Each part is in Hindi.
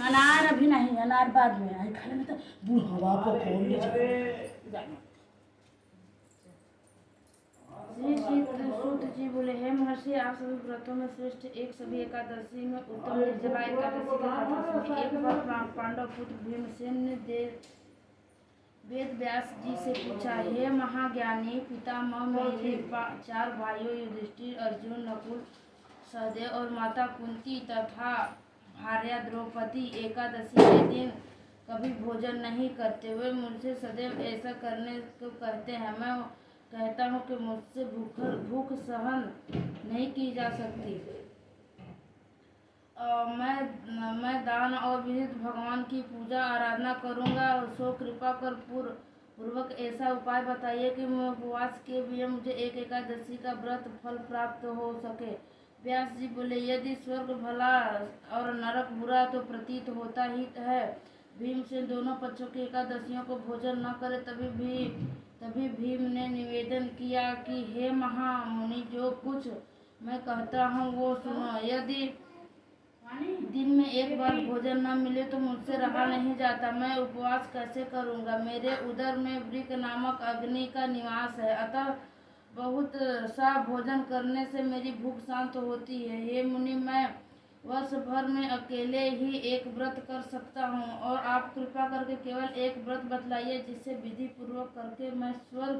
अनार अभी नहीं, अनार बाद में आई खाने में तो बुढ़वा को कौन ले जाए। श्री सूत जी बोले, हे महर्षि, आप सभी व्रतों में श्रेष्ठ एक सभी एकादशी में उत्तम निर्जला एकादशी की कथा सुनिए। एक बार पांडव पुत्र भीमसेन ने वेद व्यास जी से पूछा, हे महाज्ञानी पितामह, मेरे 4 भाइयों युधिष्ठिर, अर्जुन, नकुल, सहदेव और माता कुंती तथा भार्या द्रौपदी एकादशी के दिन कभी भोजन नहीं करते। वे मुझसे सदैव ऐसा करने को कहते हैं। मैं कहता हूँ कि मुझसे भूख सहन नहीं की जा सकती। मैं दान और विहित भगवान की पूजा आराधना करूँगा। सो कृपा कर पूर्वक ऐसा उपाय बताइए कि मैं उपवास के लिए मुझे एक एकादशी का व्रत फल प्राप्त हो सके। व्यास जी बोले, यदि स्वर्ग भला और नरक बुरा तो प्रतीत होता ही है। भीम से दोनों पक्षों की एकादशियों को भोजन न करे। तभी भीम ने निवेदन किया कि हे महामुनि, जो कुछ मैं कहता हूँ वो सुनो। यदि दिन में एक बार भोजन न मिले तो मुझसे रहा नहीं जाता। मैं उपवास कैसे करूँगा? मेरे उदर में वृक नामक अग्नि का निवास है, अतः बहुत सा भोजन करने से मेरी भूख शांत होती है। हे मुनि, मैं वर्ष भर में अकेले ही एक व्रत कर सकता हूँ और आप कृपा करके केवल एक व्रत बतलाइए जिसे विधि पूर्वक करके मैं स्वर्ग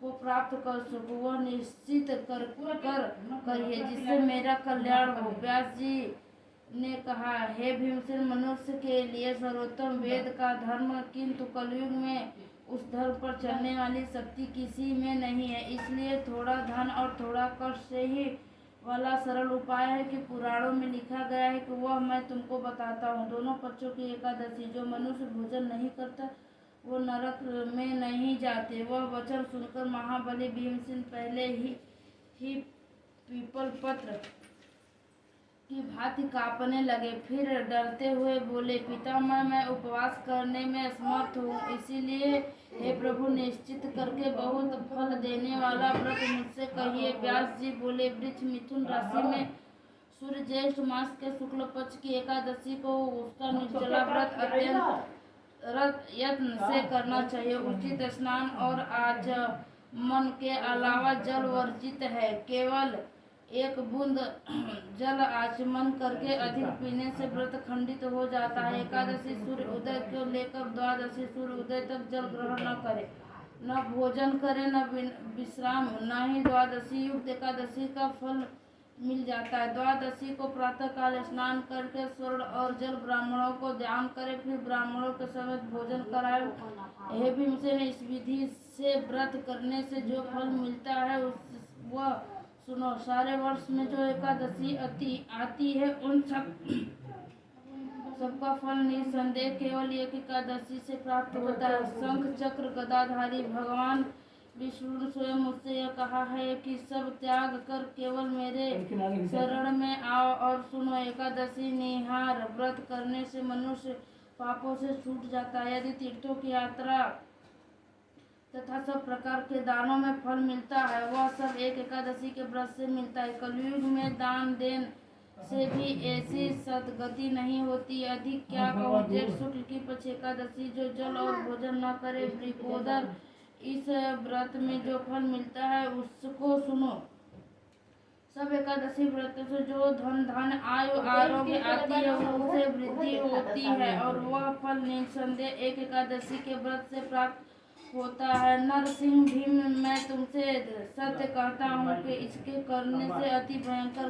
को प्राप्त कर सकूँ। वह निश्चित करिए जिससे मेरा कल्याण हो। व्यास जी ने कहा, हे भीमसेन, मनुष्य के लिए सर्वोत्तम वेद का धर्म, किंतु कलयुग में उस धर्म पर चलने वाली शक्ति किसी में नहीं है। इसलिए थोड़ा धन और थोड़ा कष्ट से ही वाला सरल उपाय है कि पुराणों में लिखा गया है कि वह मैं तुमको बताता हूँ। दोनों पक्षों की एकादशी, जो मनुष्य भोजन नहीं करता वो नरक में नहीं जाते। वह वचन सुनकर महाबली भीमसेन पहले ही पीपल पत्र की भांति कांपने लगे। फिर डरते हुए बोले, पितामह, मैं उपवास करने में असमर्थ हूँ, इसीलिए हे प्रभु, निश्चित करके बहुत फल देने वाला व्रत मुझसे कहिए। व्यास जी बोले, वृक्ष मिथुन राशि में सूर्य ज्येष्ठ मास के शुक्ल पक्ष की एकादशी को उसका निर्जला व्रत अत्यंत यत्न से करना चाहिए। उचित स्नान और आचमन के अलावा जल वर्जित है। केवल 1 बूंद जल आचमन करके अधिक पीने से व्रत खंडित हो जाता है। एकादशी सूर्य उदय को लेकर द्वादशी सूर्य उदय तक जल ग्रहण न करे, न भोजन करे, न विश्राम, न ही द्वादशी युक्त एकादशी का फल मिल जाता है। द्वादशी को प्रातः काल स्नान करके स्वर्ण और जल ब्राह्मणों को दान करे, फिर ब्राह्मणों के समेत भोजन कराए। हे भीमसेन, इस विधि से व्रत करने से जो फल मिलता है वह सुनो। सारे वर्ष में जो एकादशी आती है उन सबका फल निसंदेह केवल एक एकादशी से प्राप्त होता है। शंख चक्र गदाधारी भगवान विष्णु ने स्वयं मुझसे यह कहा है कि सब त्याग कर केवल मेरे शरण में आओ और सुनो। एकादशी निहार व्रत करने से मनुष्य पापों से छूट जाता है। यदि तीर्थों की यात्रा तथा सब प्रकार के दानों में फल मिलता है, वह सब एक एकादशी के व्रत से मिलता है। कलयुग में दान देन से भी ऐसी सद्गति नहीं होती। अधिक क्या कहूँ, जेठ शुक्ल की पक्ष एकादशी, जो जल और भोजन न करे, वृकोदर, इस व्रत में जो फल मिलता है उसको सुनो। सब एकादशी व्रत से जो धन धान्य आयु आरोग्य आती है उससे वृद्धि होती है और वह फल निसंदेह एक एकादशी के व्रत से प्राप्त होता है। नरसिंह भीम, मैं तुमसे सत्य कहता हूँ कि इसके करने से अति भयंकर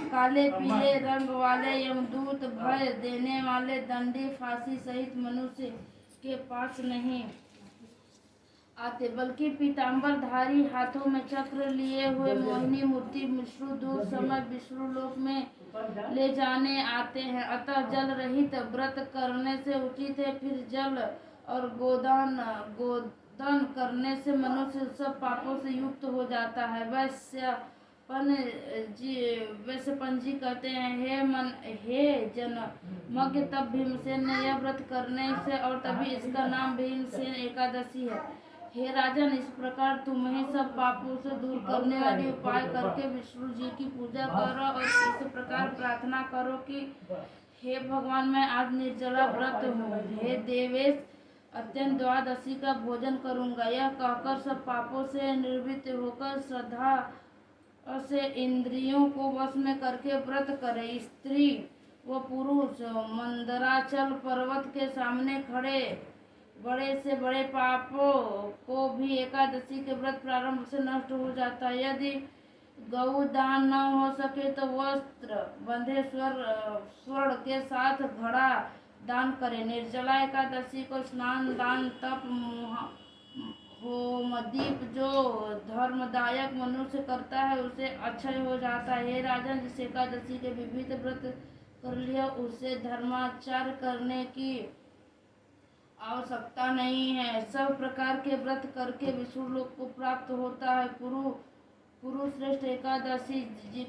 काले पीले रंग वाले यमदूत, भय देने वाले दंडी, फांसी सहित मनुष्य के पास नहीं आते, बल्कि पीताम्बरधारी, हाथों में चक्र लिए हुए मोहिनी मूर्ति विष्णु दूर समय विष्णु लोक में ले जाने आते हैं। अतः जल रहित व्रत करने से उचित है। फिर जल और गोदान करने से मनुष्य सब पापों से युक्त हो जाता है। वैश्यपन जी कहते हैं, हे जनमज्ञ, तब भीमसेन ने यह व्रत करने से और तभी इसका नाम भीमसेन एकादशी है। हे राजन, इस प्रकार तुम्हें सब पापों से दूर करने वाले उपाय करके विष्णु जी की पूजा करो और इस प्रकार प्रार्थना करो कि हे भगवान, मैं आज निर्जला व्रत हूँ। हे देवेश, अत्यंत द्वादशी का भोजन करूंगा। यह कहकर सब पापों से निवृत्त होकर श्रद्धा से इंद्रियों को वश में करके व्रत करे। स्त्री व पुरुष मंदराचल पर्वत के सामने खड़े बड़े से बड़े पापों को भी एकादशी के व्रत प्रारंभ से नष्ट हो जाता है। यदि गौ दान न हो सके तो वस्त्र बंधे स्वर्ण के साथ घड़ा दान करे। निर्जला एकादशी को स्नान, दान, तप, होमदीप जो धर्मदायक मनुष्य करता है उसे अक्षय हो जाता है। हे राजन, जिस एकादशी के विविध व्रत कर लिया उसे धर्माचार करने की आवश्यकता नहीं है। सब प्रकार के व्रत करके विष्णु लोक को प्राप्त होता है। पुरुष श्रेष्ठ एकादशी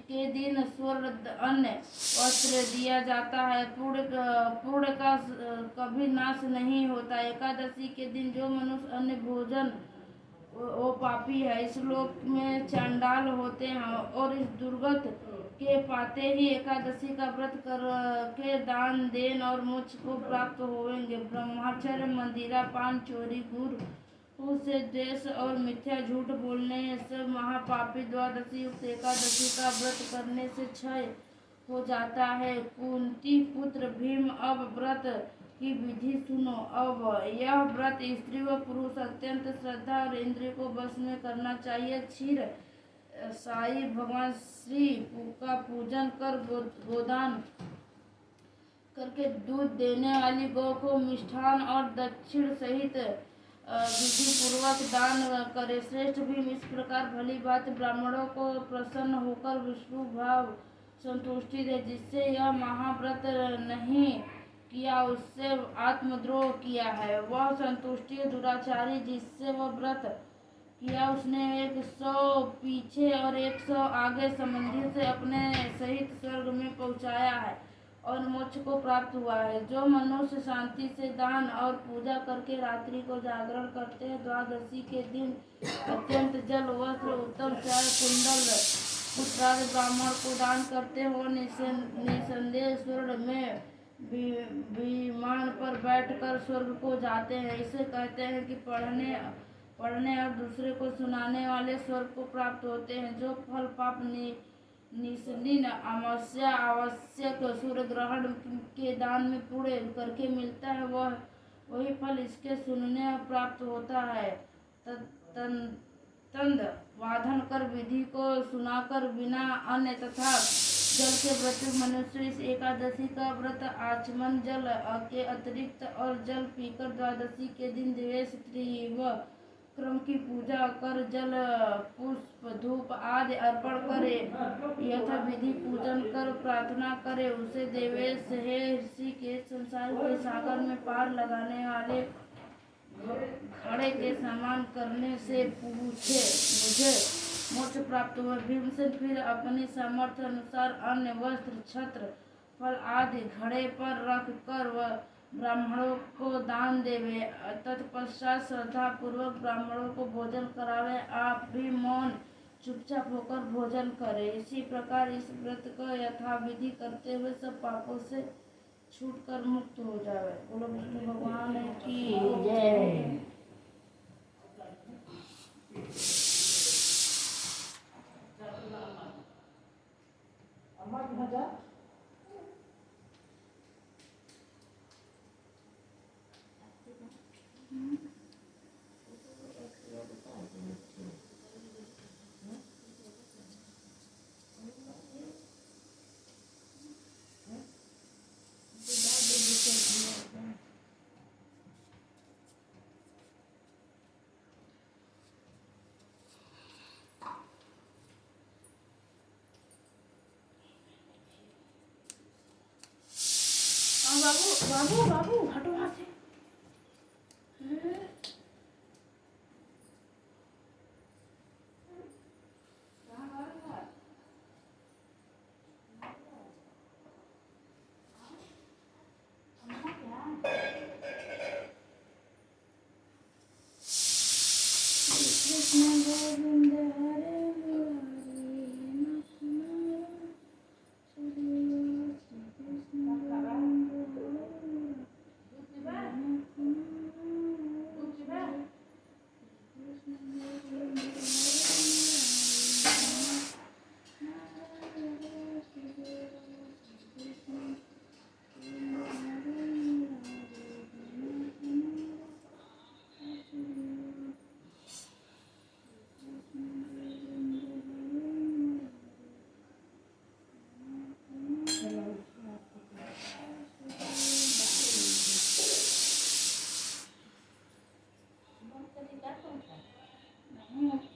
के दिन स्वर्ण, अन्न, वस्त्र दिया जाता है। पुण्य का कभी नाश नहीं होता। एकादशी के दिन जो मनुष्य अन्न भोजन वो पापी है, इस लोक में चांडाल होते हैं और इस दुर्गत के पाते ही एकादशी का व्रत करके दान देन और मोक्ष को प्राप्त होंगे। ब्रह्मचर्य, मंदिरा पान, चोरी, गुरु से द्वेष और मिथ्या झूठ बोलने से महापापी द्वादशी युक्त एकादशी का व्रत करने से क्षय हो जाता है। कुंती पुत्र भीम, अब व्रत की विधि सुनो। अब यह व्रत स्त्री व पुरुष अत्यंत श्रद्धा और इंद्रिय को वश में करना चाहिए। क्षीर साई भगवान श्री का पूजन कर गोदान करके दूध देने वाली गौ को मिष्ठान और दक्षिण सहित विधि पूर्वक दान करे। श्रेष्ठ भीम, इस प्रकार भली बात ब्राह्मणों को प्रसन्न होकर विष्णु भाव संतुष्टि दे। जिससे यह महाव्रत नहीं किया उससे आत्मद्रोह किया है। वह संतुष्टि दुराचारी, जिससे वह व्रत किया उसने 100 पीछे और 100 आगे संबंधी से अपने सहित स्वर्ग में पहुँचाया है और मोक्ष को प्राप्त हुआ है। जो मनुष्य शांति से दान और पूजा करके रात्रि को जागरण करते हैं, द्वादशी के दिन अत्यंत जल, वस्त्र, उत्तम चाय, कुंडल, पुत्रादि ब्राह्मण को दान करते हैं, वो निसंदेह स्वर्ग में विमान पर बैठकर स्वर्ग को जाते हैं। इसे कहते हैं कि पढ़ने और दूसरे को सुनाने वाले स्वर्ग को प्राप्त होते हैं। जो फल पाप निस्दिन अमावस्या आवश्यक सूर्य ग्रहण के दान में पूरे करके मिलता है, वही फल इसके सुनने और प्राप्त होता है। तंद वाधन कर विधि को सुनाकर बिना अन्न तथा जल के व्रत मनुष्य इस एकादशी का व्रत आचमन जल के अतिरिक्त और जल पीकर द्वादशी के दिन दिवेश त्रिव क्रम की पूजा कर जल, पुष्प, धूप आदि अर्पण करे। यथा विधि पूजन कर प्रार्थना करे। उसे देवेश, हे ऋषि के संसार के सागर में पार लगाने वाले घड़े के समान करने से पूछे, मुझे मोक्ष प्राप्त हुआ। भीमसेन फिर अपनी सामर्थ्य अनुसार अन्न, वस्त्र, छत्र, फल आदि घड़े पर रख कर वह ब्राह्मणों को दान देवे। तत्पश्चात श्रद्धा पूर्वक ब्राह्मणों को भोजन करावे। आप भी मौन चुपचाप होकर भोजन करें। इसी प्रकार इस व्रत को यथाविधि करते हुए सब पापों से छूटकर मुक्त हो जावे। बोलो विष्णु भगवान की जय। बाबू बाबू बाबू हटो वहां से। कृष्ण गोविंद हरे मुरारी नाथ नारायण श्री कृष्ण गोविंद हरे नहीं